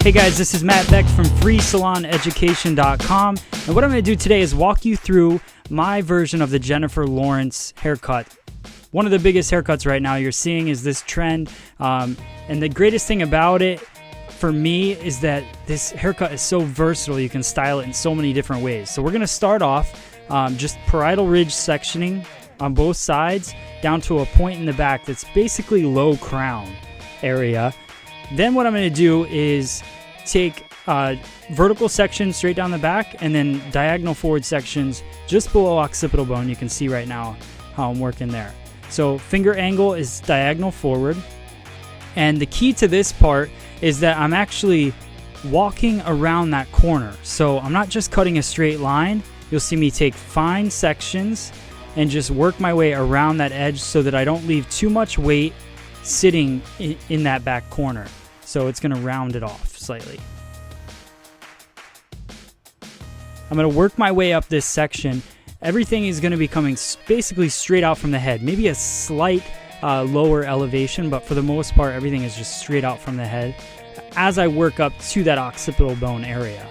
Hey guys, this is Matt Beck from FreeSalonEducation.com, and what I'm going to do today is walk you through my version of the Jennifer Lawrence haircut. One of the biggest haircuts right now you're seeing is this trend, and the greatest thing about it for me is that this haircut is so versatile. You can style it in so many different ways. So we're going to start off just parietal ridge sectioning on both sides down to a point in the back that's basically low crown area. Then what I'm going to do is take vertical sections straight down the back and then diagonal forward sections just below occipital bone. You can see right now how I'm working there. So finger angle is diagonal forward. And the key to this part is that I'm actually walking around that corner. So I'm not just cutting a straight line. You'll see me take fine sections and just work my way around that edge so that I don't leave too much weight sitting in that back corner. So it's going to round it off slightly. I'm going to work my way up this section. Everything is going to be coming basically straight out from the head. Maybe a slight lower elevation, but for the most part, everything is just straight out from the head as I work up to that occipital bone area.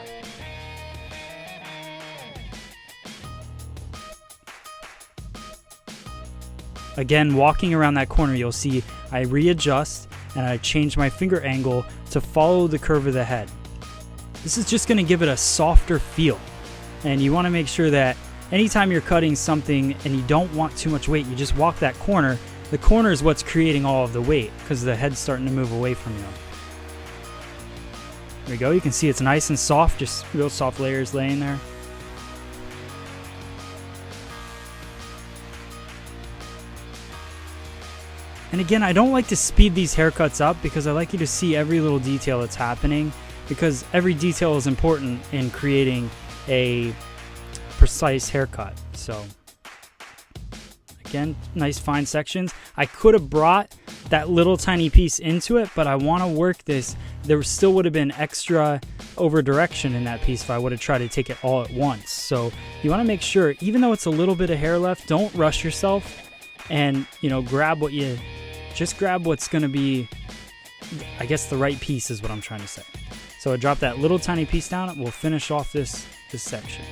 Again, walking around that corner, you'll see I readjust and I change my finger angle to follow the curve of the head. This is just going to give it a softer feel. And you want to make sure that anytime you're cutting something and you don't want too much weight, you just walk that corner. The corner is what's creating all of the weight because the head's starting to move away from you. There we go. You can see it's nice and soft, just real soft layers laying there. And again, I don't like to speed these haircuts up because I like you to see every little detail that's happening, because every detail is important in creating a precise haircut. So again, nice fine sections. I could have brought that little tiny piece into it, but I want to work this. There still would have been extra over direction in that piece if I would have tried to take it all at once. So you want to make sure, even though it's a little bit of hair left, don't rush yourself and, grab what's going to be, I guess, the right piece is what I'm trying to say. So I drop that little tiny piece down, and we'll finish off this section.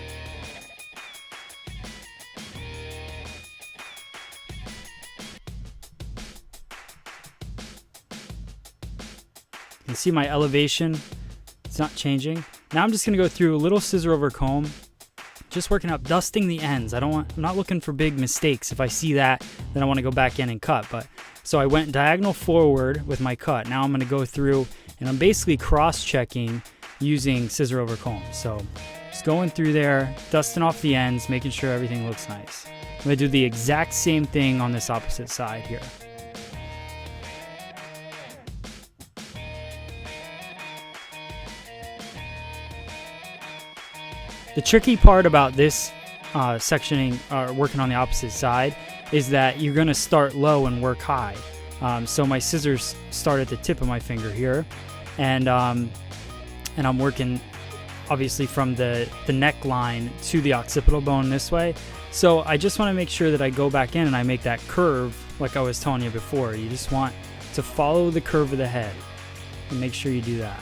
You can see my elevation, it's not changing. Now I'm just going to go through a little scissor over comb, just working up, dusting the ends. I'm not looking for big mistakes. If I see that, then I want to go back in and cut. So I went diagonal forward with my cut. Now I'm going to go through and I'm basically cross-checking using scissor over comb. So just going through there, dusting off the ends, making sure everything looks nice. I'm going to do the exact same thing on this opposite side here. The tricky part about this sectioning, working on the opposite side, is that you're going to start low and work high. So my scissors start at the tip of my finger here, and I'm working obviously from the neckline to the occipital bone this way. So I just want to make sure that I go back in and I make that curve like I was telling you before. You just want to follow the curve of the head and make sure you do that.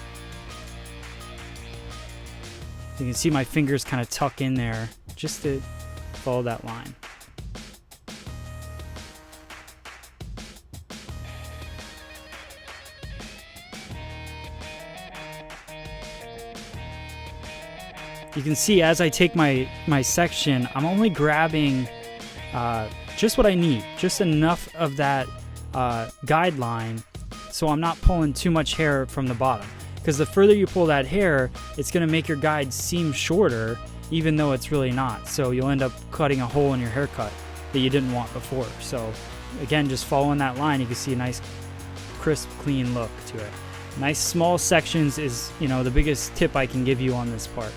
You can see my fingers kind of tuck in there just to follow that line. You can see as I take my section, I'm only grabbing just what I need, just enough of that guideline so I'm not pulling too much hair from the bottom. Because the further you pull that hair, it's going to make your guide seem shorter, even though it's really not. So you'll end up cutting a hole in your haircut that you didn't want before. So again, just following that line, you can see a nice, crisp, clean look to it. Nice small sections is, the biggest tip I can give you on this part.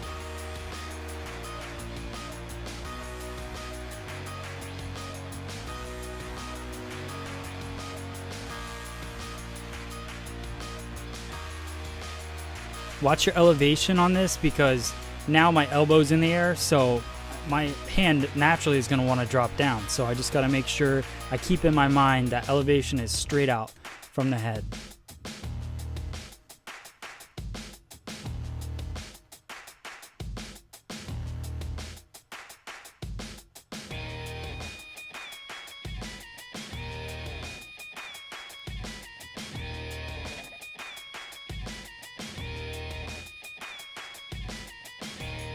Watch your elevation on this, because now my elbow's in the air, so my hand naturally is going to want to drop down. So I just got to make sure I keep in my mind that elevation is straight out from the head.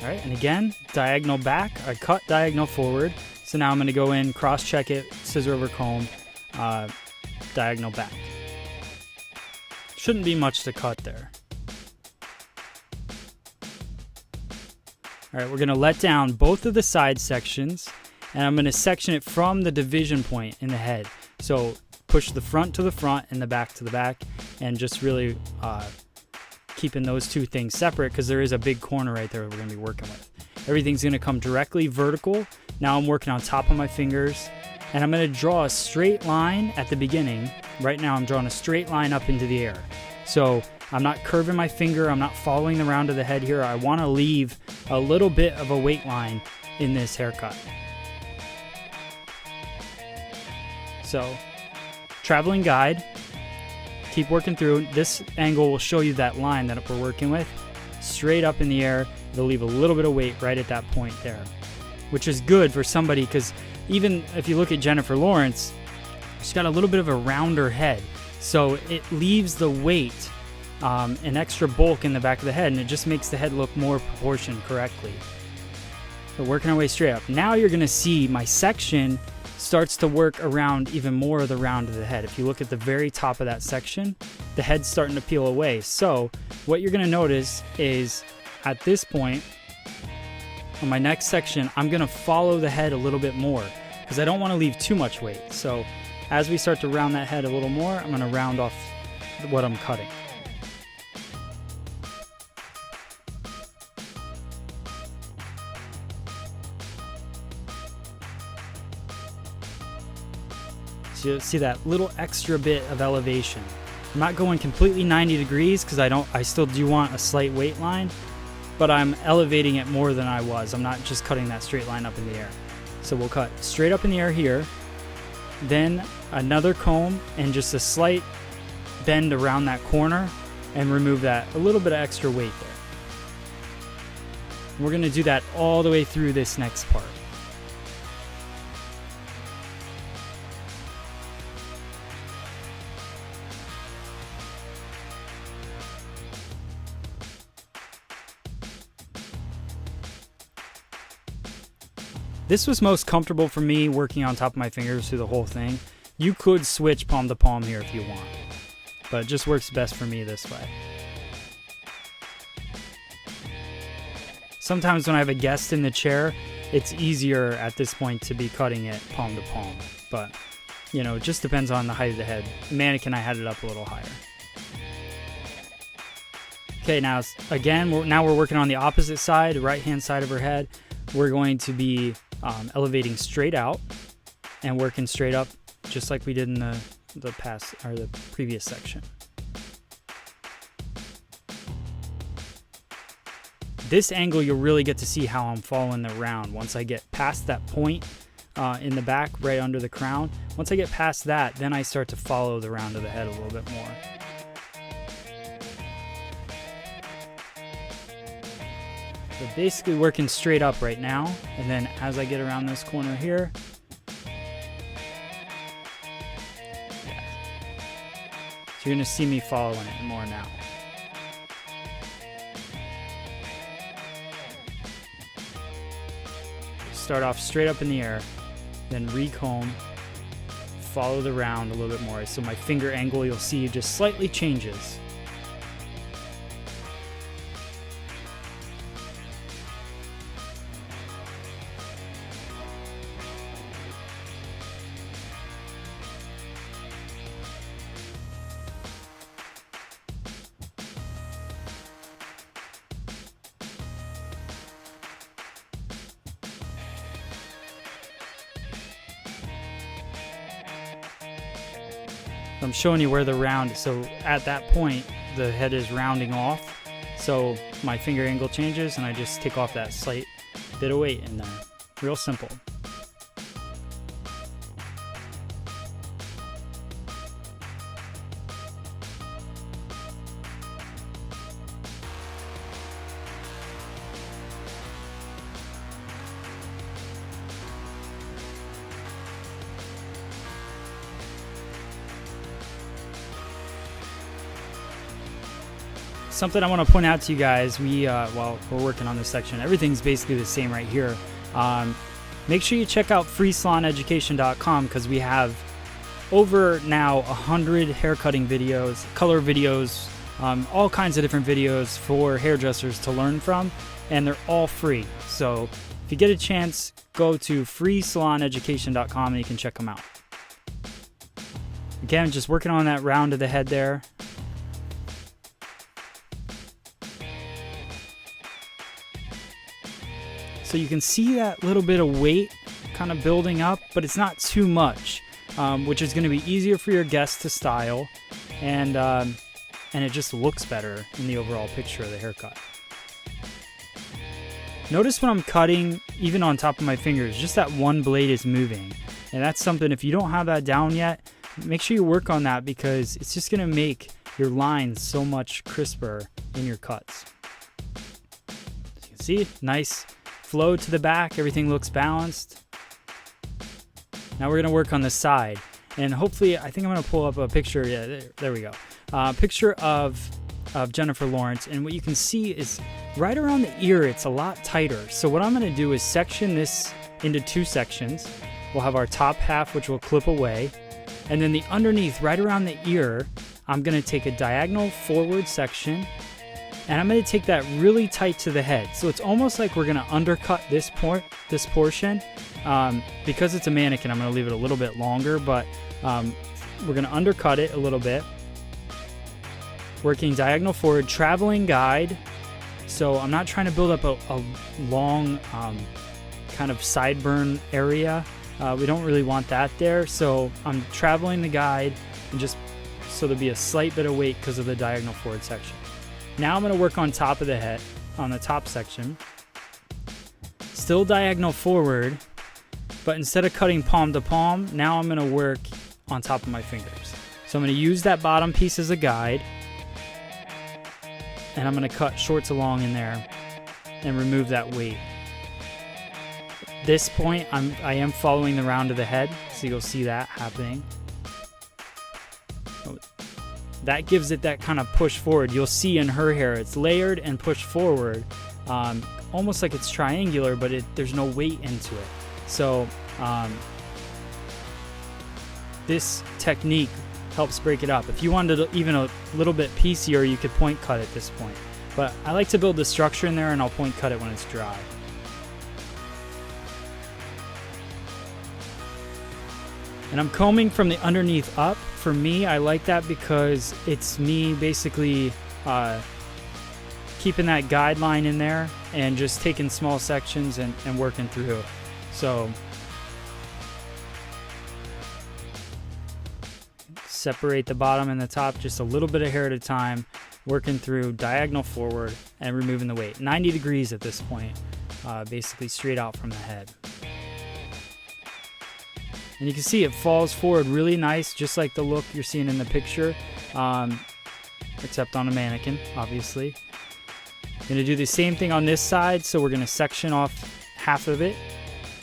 All right, and again, diagonal back. I cut diagonal forward. So now I'm going to go in, cross-check it, scissor over comb, diagonal back. Shouldn't be much to cut there. All right, we're going to let down both of the side sections, and I'm going to section it from the division point in the head. So push the front to the front and the back to the back, and just really keeping those two things separate because there is a big corner right there we're going to be working with. Everything's going to come directly vertical. Now I'm working on top of my fingers, and I'm going to draw a straight line at the beginning. Right now I'm drawing a straight line up into the air. So I'm not curving my finger. I'm not following the round of the head here. I want to leave a little bit of a weight line in this haircut. So, traveling guide. Keep working through. This angle will show you that line that we're working with. Straight up in the air. It'll leave a little bit of weight right at that point there, which is good for somebody because even if you look at Jennifer Lawrence, she's got a little bit of a rounder head. So it leaves the weight, an extra bulk in the back of the head, and it just makes the head look more proportioned correctly. So working our way straight up. Now you're going to see my section starts to work around even more of the round of the head. If you look at the very top of that section, the head's starting to peel away. So what you're going to notice is at this point, on my next section, I'm going to follow the head a little bit more because I don't want to leave too much weight. So as we start to round that head a little more, I'm going to round off what I'm cutting. So you'll see that little extra bit of elevation. I'm not going completely 90 degrees because I still do want a slight weight line, but I'm elevating it more than I was. I'm not just cutting that straight line up in the air. So we'll cut straight up in the air here, then another comb and just a slight bend around that corner and remove that, a little bit of extra weight there. And we're going to do that all the way through this next part. This was most comfortable for me working on top of my fingers through the whole thing. You could switch palm to palm here if you want, but it just works best for me this way. Sometimes when I have a guest in the chair, it's easier at this point to be cutting it palm to palm, but you know, it just depends on the height of the head. The mannequin, I had it up a little higher. Okay, now again, we're working on the opposite side, the right-hand side of her head. We're going to be elevating straight out and working straight up just like we did in the previous section. This angle you'll really get to see how I'm following the round once I get past that point in the back right under the crown. Once I get past that, then I start to follow the round of the head a little bit more. So basically working straight up right now, and then as I get around this corner here, so you're going to see me following it more now. Start off straight up in the air, then recomb, follow the round a little bit more. So my finger angle, you'll see, just slightly changes. I'm showing you where the round, so at that point the head is rounding off, so my finger angle changes and I just take off that slight bit of weight in there. Real simple. something I want to point out to you guys, while we're working on this section, everything's basically the same right here. Make sure you check out freesaloneducation.com because we have over now 100 haircutting videos, color videos, all kinds of different videos for hairdressers to learn from, and they're all free. So if you get a chance, go to freesaloneducation.com and you can check them out. Again, just working on that round of the head there. So you can see that little bit of weight kind of building up, but it's not too much, which is going to be easier for your guests to style, and it just looks better in the overall picture of the haircut. Notice when I'm cutting, even on top of my fingers, just that one blade is moving. And that's something, if you don't have that down yet, make sure you work on that because it's just going to make your lines so much crisper in your cuts. As you can see, nice flow to the back, everything looks balanced. Now we're going to work on the side, and hopefully, I think I'm going to pull up a picture. Yeah, there we go. Picture of Jennifer Lawrence, and what you can see is right around the ear, it's a lot tighter. So what I'm going to do is section this into two sections. We'll have our top half, which will clip away, and then the underneath, right around the ear, I'm going to take a diagonal forward section, and I'm going to take that really tight to the head. So it's almost like we're going to undercut this portion. Because it's a mannequin, I'm going to leave it a little bit longer, but we're going to undercut it a little bit. Working diagonal forward, traveling guide. So I'm not trying to build up a long kind of sideburn area. We don't really want that there. So I'm traveling the guide, and just so there'll be a slight bit of weight because of the diagonal forward section. Now I'm going to work on top of the head, on the top section. Still diagonal forward, but instead of cutting palm to palm, now I'm going to work on top of my fingers. So I'm going to use that bottom piece as a guide, and I'm going to cut shorts along in there and remove that weight. At this point, I am following the round of the head, so you'll see that happening. That gives it that kind of push forward. You'll see in her hair, it's layered and pushed forward, almost like it's triangular, but there's no weight into it. So this technique helps break it up. If you wanted it even a little bit piecier, you could point cut at this point. But I like to build the structure in there, and I'll point cut it when it's dry. And I'm combing from the underneath up. For me, I like that because it's me basically keeping that guideline in there and just taking small sections and working through. So separate the bottom and the top just a little bit of hair at a time, working through diagonal forward and removing the weight. 90 degrees at this point, basically straight out from the head. And you can see it falls forward really nice, just like the look you're seeing in the picture, except on a mannequin, obviously. Going to do the same thing on this side, so we're going to section off half of it.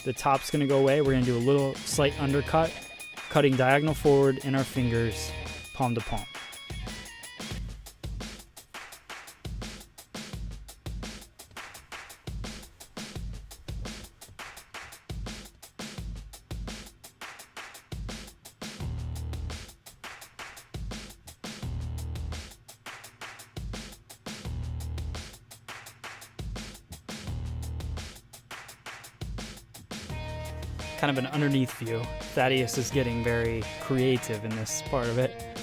The top's going to go away. We're going to do a little slight undercut, cutting diagonal forward in our fingers, palm to palm. Kind of an underneath view. Thaddeus is getting very creative in this part of it,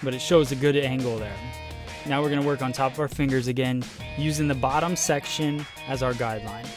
but it shows a good angle there. Now we're going to work on top of our fingers again, using the bottom section as our guideline.